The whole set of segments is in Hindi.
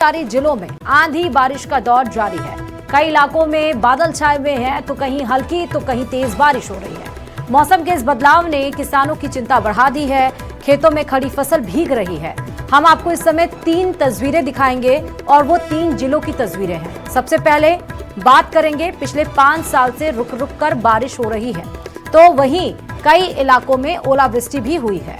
सारे जिलों में आंधी बारिश का दौर जारी है। कई इलाकों में बादल छाए हुए हैं, तो कहीं हल्की तो कहीं तेज बारिश हो रही है। मौसम के इस बदलाव ने किसानों की चिंता बढ़ा दी है। खेतों में खड़ी फसल भीग रही है। हम आपको इस समय 3 तस्वीरें दिखाएंगे और वो 3 जिलों की तस्वीरें हैं। सबसे पहले बात करेंगे पिछले 5 साल से रुक रुक कर बारिश हो रही है, तो वहीं कई इलाकों में ओलावृष्टि भी हुई है।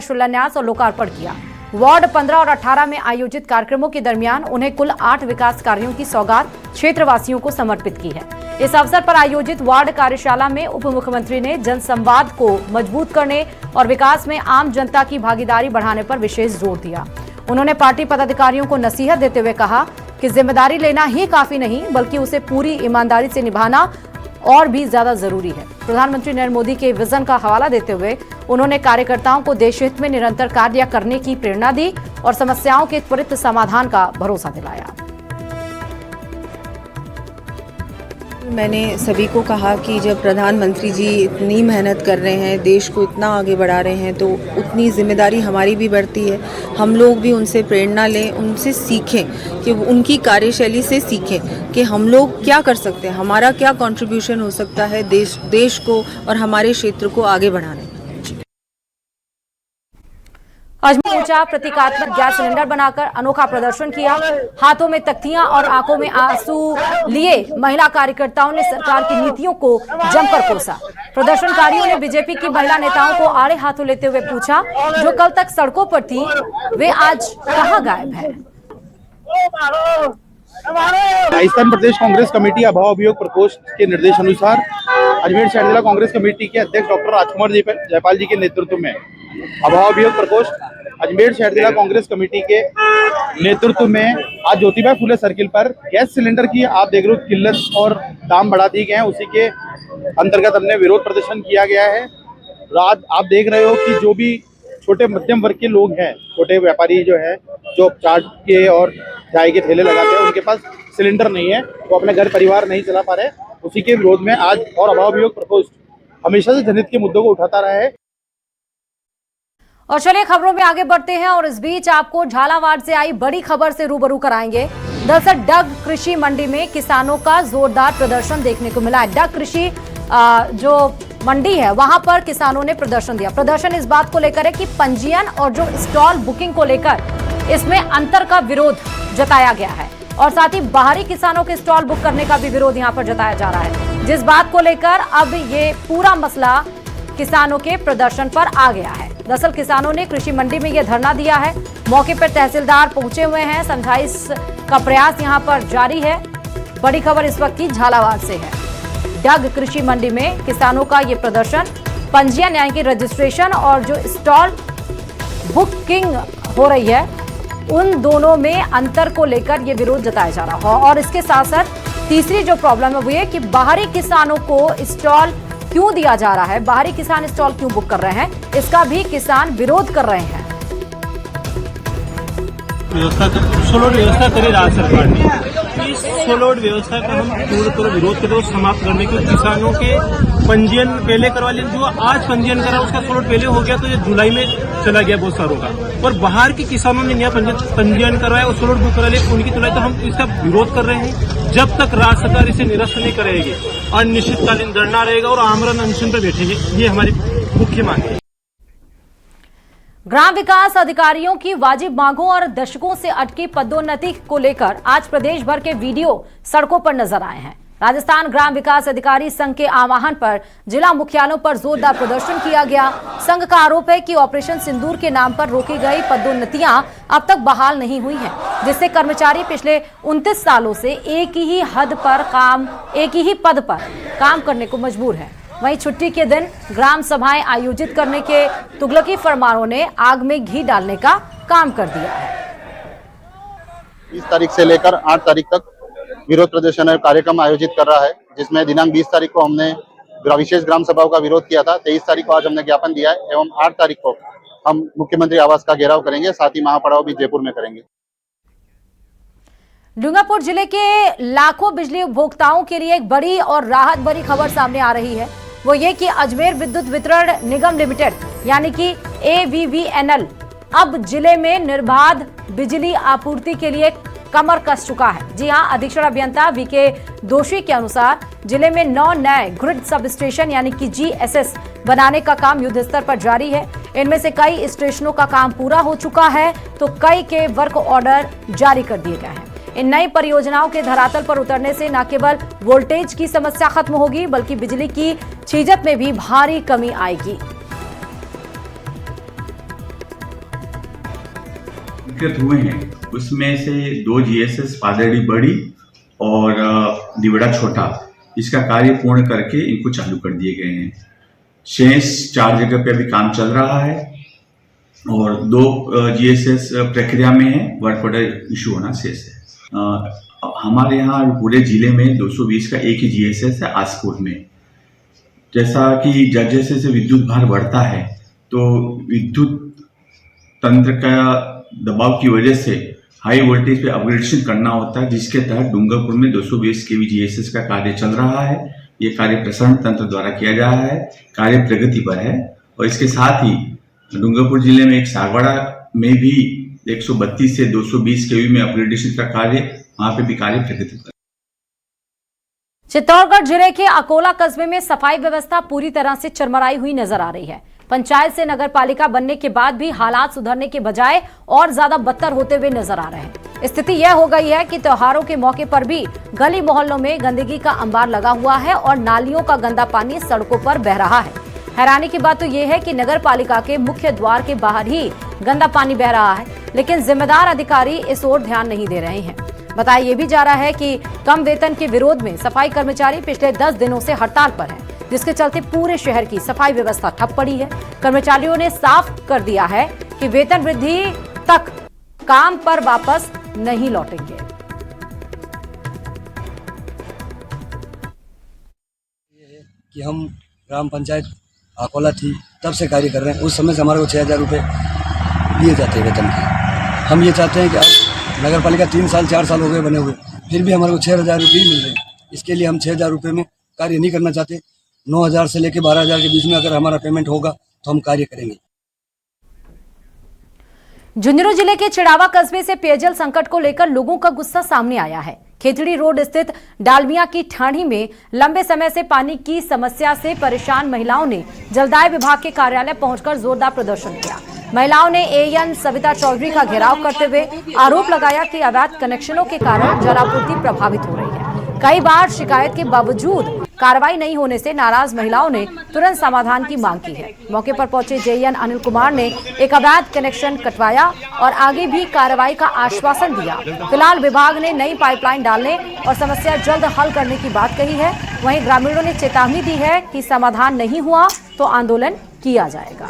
शिलान्यास और लोकार्पण किया। वार्ड 15 और 18 में आयोजित कार्यक्रमों के दरमियान उन्हें कुल 8 विकास कार्यों की सौगात क्षेत्रवासियों को समर्पित की है। इस अवसर पर आयोजित वार्ड कार्यशाला में उप मुख्यमंत्री ने जन संवाद को मजबूत करने और विकास में आम जनता की भागीदारी बढ़ाने पर विशेष जोर दिया। उन्होंने पार्टी पदाधिकारियों को नसीहत देते हुए कहा कि जिम्मेदारी लेना ही काफी नहीं, बल्कि उसे पूरी ईमानदारी से निभाना और भी ज्यादा जरूरी है। प्रधानमंत्री नरेंद्र मोदी के विजन का हवाला देते हुए उन्होंने कार्यकर्ताओं को देश हित में निरंतर कार्य करने की प्रेरणा दी और समस्याओं के त्वरित समाधान का भरोसा दिलाया। मैंने सभी को कहा कि जब प्रधानमंत्री जी इतनी मेहनत कर रहे हैं, देश को इतना आगे बढ़ा रहे हैं, तो उतनी जिम्मेदारी हमारी भी बढ़ती है। हम लोग भी उनसे प्रेरणा लें, उनसे सीखें, कि उनकी कार्यशैली से सीखें कि हम लोग क्या कर सकते हैं, हमारा क्या कंट्रीब्यूशन हो सकता है देश को और हमारे क्षेत्र को आगे बढ़ाने में। अजमेर ऊंचा प्रतीकात्मक गैस सिलेंडर बनाकर अनोखा प्रदर्शन किया। हाथों में तख्तियां और आंखों में आंसू लिए महिला कार्यकर्ताओं ने सरकार की नीतियों को जमकर कोसा। प्रदर्शनकारियों ने बीजेपी की महिला नेताओं को आड़े हाथों लेते हुए पूछा, जो कल तक सड़कों पर थी, वे आज कहां गायब हैं? राजस्थान प्रदेश कांग्रेस कमेटी अभाव अभियोग प्रकोष्ठ के निर्देशानुसार अजमेर शहर जिला कांग्रेस कमेटी के अध्यक्ष डॉक्टर राजकुमार जयपाल जी के नेतृत्व में अभाव अभियोग प्रकोष्ठ अजमेर शहर जिला कांग्रेस कमेटी के नेतृत्व में आज ज्योतिबा फुले सर्किल पर गैस सिलेंडर की आप देख रहे हो किल्लत और दाम बढ़ा दिए गए हैं, उसी के अंतर्गत हमने विरोध प्रदर्शन किया गया है। रात आप देख रहे हो कि जो भी छोटे मध्यम वर्ग के लोग हैं, छोटे व्यापारी जो है, जो चाट के और चाय के ठेले लगाते हैं, उनके पास सिलेंडर नहीं है, वो अपने घर परिवार नहीं चला पा रहे। उसी के विरोध में आज और अभाव अभियोग प्रकोष्ठ हमेशा से जनहित के मुद्दों को उठाता रहा है। और चलिए खबरों में आगे बढ़ते हैं और इस बीच आपको झालावाड़ से आई बड़ी खबर से रूबरू कराएंगे। दरअसल डग कृषि मंडी में किसानों का जोरदार प्रदर्शन देखने को मिला है। डग कृषि जो मंडी है, वहां पर किसानों ने प्रदर्शन दिया। प्रदर्शन इस बात को लेकर है कि पंजीयन और जो स्टॉल बुकिंग को लेकर इसमें अंतर का विरोध जताया गया है और साथ ही बाहरी किसानों के स्टॉल बुक करने का भी विरोध यहां पर जताया जा रहा है, जिस बात को लेकर अब ये पूरा मसला किसानों के प्रदर्शन पर आ गया है। दरअसल किसानों ने कृषि मंडी में यह धरना दिया है। मौके पर तहसीलदार पहुंचे हुए हैं। समझाइश का प्रयास यहां पर जारी है। बड़ी खबर इस वक्त की झालावाड़ से है। डग कृषि मंडी में किसानों का यह प्रदर्शन, पंजीयन यानी कि रजिस्ट्रेशन और जो स्टॉल बुकिंग हो रही है, उन दोनों में अंतर को लेकर यह विरोध जताया जा रहा है। और इसके साथ साथ तीसरी जो प्रॉब्लम है वो ये कि बाहरी किसानों को स्टॉल क्यों दिया जा रहा है, बाहरी किसान स्टॉल क्यों बुक कर रहे हैं, इसका भी किसान विरोध कर रहे हैं। सोलोड व्यवस्था करी राज्य सरकार ने। इस सोलोड व्यवस्था का हम पूरा विरोध करते हैं, समाप्त करने के। किसानों के पंजीयन पहले करवा लिया, जो आज पंजीयन करा उसका सोलोड पहले हो गया, तो ये जुलाई में चला गया बहुत सारों का। और बाहर के किसानों ने नया पंजीयन करवाया और सोलोड बुक करा लिया, उनकी तुलना तो हम इसका विरोध कर रहे हैं। जब तक राज्य सरकार इसे निरस्त नहीं करेगी, अनिश्चितकालीन धरना रहेगा और आमरण अनशन पर बैठेंगे। ये हमारी मुख्य मांग है। ग्राम विकास अधिकारियों की वाजिब मांगों और दशकों से अटकी पदोन्नति को लेकर आज प्रदेश भर के वीडियो सड़कों पर नजर आए हैं। राजस्थान ग्राम विकास अधिकारी संघ के आह्वान पर जिला मुख्यालयों पर जोरदार प्रदर्शन किया गया। संघ का आरोप है कि ऑपरेशन सिंदूर के नाम पर रोकी गई पदोन्नतियां अब तक बहाल नहीं हुई हैं, जिससे कर्मचारी पिछले 29 सालों से एक ही पद पर काम करने को मजबूर है। वहीं छुट्टी के दिन ग्राम सभाएं आयोजित करने के तुगलकी फरमानों ने आग में घी डालने का काम कर दिया है। 20 तारीख से लेकर 8 तारीख तक विरोध प्रदर्शन कार्यक्रम आयोजित कर रहा है, जिसमें दिनांक 20 तारीख को हमने विशेष ग्राम सभाओं का विरोध किया था। 23 तारीख को आज हमने ज्ञापन दिया है एवं 8 तारीख को हम मुख्यमंत्री आवास का घेराव करेंगे, साथ ही महापड़ाव भी जयपुर में करेंगे। डूंगरपुर जिले के लाखों बिजली उपभोक्ताओं के लिए एक बड़ी और राहत भरी खबर सामने आ रही है। वो ये कि अजमेर विद्युत वितरण निगम लिमिटेड यानी कि AVVNL अब जिले में निर्बाध बिजली आपूर्ति के लिए कमर कस चुका है। जी हां, अधीक्षण अभियंता वीके दोषी के अनुसार जिले में 9 नए ग्रिड सब स्टेशन यानी कि जीएसएस बनाने का काम युद्ध स्तर पर जारी है। इनमें से कई स्टेशनों का काम पूरा हो चुका है तो कई के वर्क ऑर्डर जारी कर दिए गए हैं। इन नई परियोजनाओं के धरातल पर उतरने से न केवल वोल्टेज की समस्या खत्म होगी बल्कि बिजली की छीजत में भी भारी कमी आएगी। हुए हैं उसमें से 2 जीएसएस पादड़ी बड़ी और दिवड़ा छोटा, इसका कार्य पूर्ण करके इनको चालू कर दिए गए हैं। शेष 4 जगह पे अभी काम चल रहा है और 2 जीएसएस प्रक्रिया में है, वर्क ऑर्डर इशू होना शेष है। हमारे यहाँ पूरे जिले में 220 का एक ही जीएसएस है आसपुर में। जैसा कि जैसे से विद्युत भार बढ़ता है तो विद्युत तंत्र का दबाव की वजह से हाई वोल्टेज पे अपग्रेडेशन करना होता है, जिसके तहत डूंगरपुर में 220 केवी जीएसएस का कार्य चल रहा है। ये कार्य प्रसारण तंत्र द्वारा किया जा रहा है, कार्य प्रगति पर है। और इसके साथ ही डूंगरपुर जिले में एक सागवाड़ा में भी 132 से 220 केवी में अपग्रेडेशन का कार्य, वहां पे भी कार्य प्रगति पर। चित्तौड़गढ़ जिले के अकोला कस्बे में सफाई व्यवस्था पूरी तरह से चरमराई हुई नजर आ रही है। पंचायत से नगर पालिका बनने के बाद भी हालात सुधरने के बजाय और ज्यादा बदतर होते हुए नजर आ रहे हैं। स्थिति यह हो गई है कि त्योहारों के मौके पर भी गली मोहल्लों में गंदगी का अंबार लगा हुआ है और नालियों का गंदा पानी सड़कों पर बह रहा है। हैरानी की बात तो यह है कि नगर पालिका के मुख्य द्वार के बाहर ही गंदा पानी बह रहा है, लेकिन जिम्मेदार अधिकारी इस ओर ध्यान नहीं दे रहे हैं। बताया यह भी जा रहा है कि कम वेतन के विरोध में सफाई कर्मचारी पिछले 10 दिनों से हड़ताल पर हैं, जिसके चलते पूरे शहर की सफाई व्यवस्था ठप पड़ी है। कर्मचारियों ने साफ कर दिया है कि वेतन वृद्धि तक काम पर वापस नहीं लौटेंगे। कि हम ग्राम पंचायत अकोला थी तब से कार्य कर रहे हैं। उस समय से हमारे को 6,000 रुपये दिए जाते हैं वेतन के। हम ये चाहते हैं कि अब नगर पालिका 3 साल 4 साल हो गए बने हुए, फिर भी हमारे को 6,000 रुपये मिल रहे हैं। इसके लिए हम 6,000 रुपये में कार्य नहीं करना चाहते। 9,000 से लेकर 12,000 के बीच में अगर हमारा पेमेंट होगा तो हम कार्य करेंगे। झुंझुनू जिले के चिड़ावा कस्बे से पेयजल संकट को लेकर लोगों का गुस्सा सामने आया है। खेतड़ी रोड स्थित डालमिया की ठाणी में लंबे समय से पानी की समस्या से परेशान महिलाओं ने जलदाय विभाग के कार्यालय पहुंचकर जोरदार प्रदर्शन किया। महिलाओं ने एएन सविता चौधरी का घेराव करते हुए आरोप लगाया कि अवैध कनेक्शनों के कारण जलापूर्ति प्रभावित हो रही है। कई बार शिकायत के बावजूद कार्रवाई नहीं होने से नाराज महिलाओं ने तुरंत समाधान की मांग की है। मौके पर पहुंचे जेईएन अनिल कुमार ने एक अवैध कनेक्शन कटवाया और आगे भी कार्रवाई का आश्वासन दिया। फिलहाल विभाग ने नई पाइपलाइन डालने और समस्या जल्द हल करने की बात कही है। वहीं ग्रामीणों ने चेतावनी दी है कि समाधान नहीं हुआ तो आंदोलन किया जाएगा।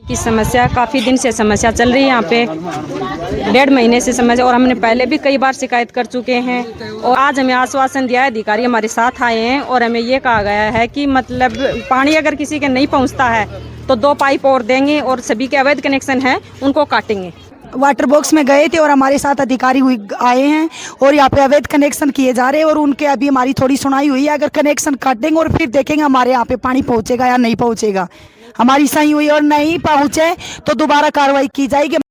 की समस्या काफ़ी दिन से समस्या चल रही है यहाँ पे, 1.5 महीने से समस्या, और हमने पहले भी कई बार शिकायत कर चुके हैं। और आज हमें आश्वासन दिया है, अधिकारी हमारे साथ आए हैं और हमें ये कहा गया है कि मतलब पानी अगर किसी के नहीं पहुँचता है तो 2 पाइप और देंगे और सभी के अवैध कनेक्शन हैं उनको काटेंगे। वाटर बॉक्स में गए थे और हमारे साथ अधिकारी आए हैं और यहाँ पे अवैध कनेक्शन किए जा रहे हैं और उनके अभी हमारी थोड़ी सुनाई हुई है। अगर कनेक्शन काटेंगे और फिर देखेंगे हमारे यहाँ पे पानी पहुँचेगा या नहीं पहुँचेगा। हमारी सही हुई और नहीं पहुँचे तो दोबारा कार्रवाई की जाएगी।